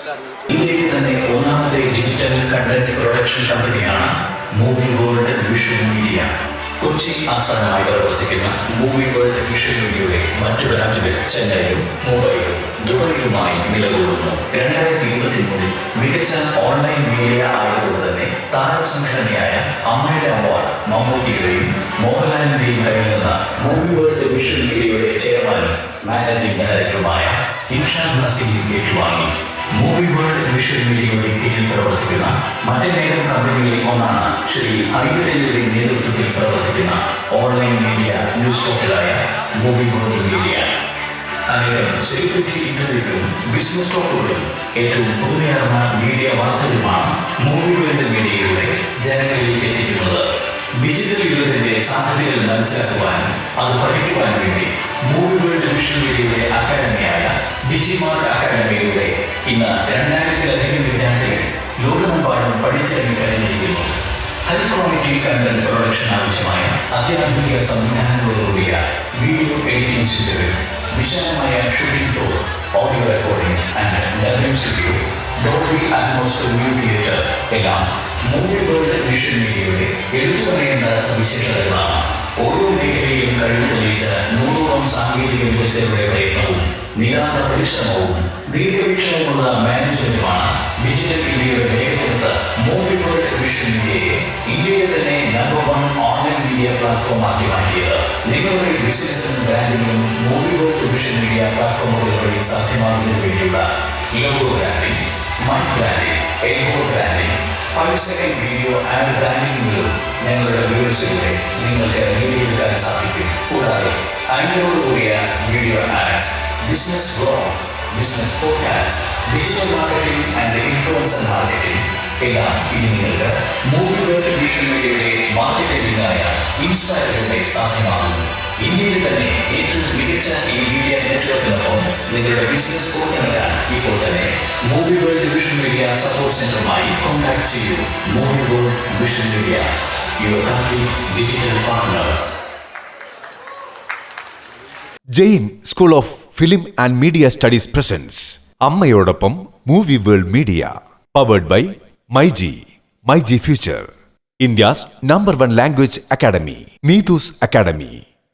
ഇന്ത്യയിൽ തന്നെ ഒന്നാമത്തെ ഡിജിറ്റൽ കണ്ടന്റ് പ്രൊഡക്ഷൻ കമ്പനിയാണ് movie world visual media. Kochi ആസ്ഥാനമായി പ്രവർത്തിക്കുന്ന മൂവി വേൾഡ് വിഷ്വൽ മീഡിയയുടെ മറ്റു ബ്രാഞ്ചുകൾ ചെന്നൈയിലും മുംബൈയിലും ദുബൈയിലുമായി നിലകൊള്ളുന്നു. 2023 മികച്ച ഓൺലൈൻ മീഡിയ ആയതുകൊണ്ട് തന്നെ താരസംഘടനയായ അമ്മയുടെ അവാർഡ് മമ്മൂട്ടിയുടെയും മോഹൻലാലിന്റെയും കയ്യിൽ നിന്ന് മൂവി വേൾഡ് വിഷ്വൽ മീഡിയയുടെ ചെയർമാനും മാനേജിംഗ് ഡയറക്ടറുമായ ഇൻഷാദ് നസീം ഏറ്റുവാങ്ങി. മൂവി വേൾഡ് വിഷ്വൽ മീഡിയയുടെ കീഴിൽ പ്രവർത്തിക്കുന്ന മറ്റനേകം കമ്പനികളിൽ ഒന്നാണ് ശ്രീ ഹൈദരലിയുടെ നേതൃത്വത്തിൽ പ്രവർത്തിക്കുന്ന ഓൺലൈൻ മീഡിയ ന്യൂസ് പോർട്ടലായ മൂവി വേൾഡ് മീഡിയ. അനേകം സെലിബ്രിറ്റി ഇന്റർവ്യൂകളും ബിസിനസ് ടോക്കുകളും ഏറ്റവും പുതുമയാർന്ന മീഡിയ വാർത്തകളുമാണ് മൂവി വേൾഡ് മീഡിയയുടെ ജനങ്ങളിലേക്ക് എത്തിക്കുന്നത്. ഡിജിറ്റൽ യുഗത്തിന്റെ സാധ്യതകൾ മനസ്സിലാക്കുവാനും അത് പഠിക്കുവാനും വേണ്ടി മൂവി വേൾഡ് വിഷ്വൽ മീഡിയയുടെ അക്കാദമിയായ ഡിജിമാർട്ട് അക്കാദമിയിലൂടെ ഇന്ന് 2000-ലധികം വിദ്യാർത്ഥികൾ ലോകമെമ്പാടും പഠിച്ചിറങ്ങി കഴിഞ്ഞിരിക്കുന്നു. ഹൈ ക്വാളിറ്റി കണ്ടന്റ് പ്രൊഡക്ഷൻ ആവശ്യമായ അത്യാധുനിക സംവിധാനങ്ങളോടുകൂടിയ വീഡിയോ എഡിറ്റിംഗ് സ്റ്റുഡിയോകൾ, വിശാലമായ shooting floor, audio recording and dubbing studio, Dolby atmosphere mu theatre എല്ലാം മൂവി വേൾഡ് വിഷ്വൽ മീഡിയയുടെ എടുത്തു പറയേണ്ട സവിശേഷതകളാണ്. ഓരോ മേഖലയിലും കഴിവ് തെളിയിച്ച 100ഓളം സാങ്കേതിക വിദഗ്ധരുടെ പ്രയത്നവും നിതാന്ത പരിശ്രമവും ദീർഘവീക്ഷണമുള്ള മാനേജ്മെന്റുമാണ് ഡിജിറ്റൽ ഇന്ത്യയുടെ വേഗത്തിലെത്ത് മൂവി വേൾഡ് വിഷ്വൽ മീഡിയയെ ഇന്ത്യയിലെ തന്നെ നമ്പർ 1 ഓൺലൈൻ മീഡിയ പ്ലാറ്റ്ഫോം ആക്കി മാറ്റിയത്. നിങ്ങളുടെ ബിസിനസിനും ബ്രാൻഡിംഗും മൂവി വേൾഡ് വിഷ്വൽ മീഡിയ പ്ലാറ്റ്ഫോമുകൾ വഴി സാധ്യമാകുന്നതിന് വേണ്ടിയുള്ള logo branding, mic branding, elbow branding, 5-second video ad ബ്രാൻഡിംഗിലും ഞങ്ങളുടെ വ്യൂവേഴ്സിലൂടെ നിങ്ങൾക്ക് നേടിയെടുക്കാൻ സാധിക്കും. കൂടാതെ അതിനോടുകൂടിയ video ads, business vlogs, business podcast, digital marketing and influencer marketing എല്ലാം ഇനി നിങ്ങൾക്ക് മൂവി വേൾഡ് വിഷ്വൽ മീഡിയയുടെ മാർക്കറ്റിംഗായ ഇൻസ്പയറിലൂടെ സാധ്യമാകുന്നു. ഇന്ത്യയിൽ തന്നെ ഏറ്റവും മികച്ച ഈ മീഡിയ നെറ്റ്വർക്കിനൊപ്പം നിങ്ങളുടെ ബിസിനസ് പൂർണ്ണമാക്കാൻ ഇപ്പോൾ തന്നെ movie world visual media support സെന്ററുമായി കോൺടാക്ട് ചെയ്യൂ. Movie world visual media, your country digital partner. Jain school of film and media studies presence അമ്മയോടൊപ്പം movie world media, powered by myG future, India's number 1 language academy, Neethu's academy.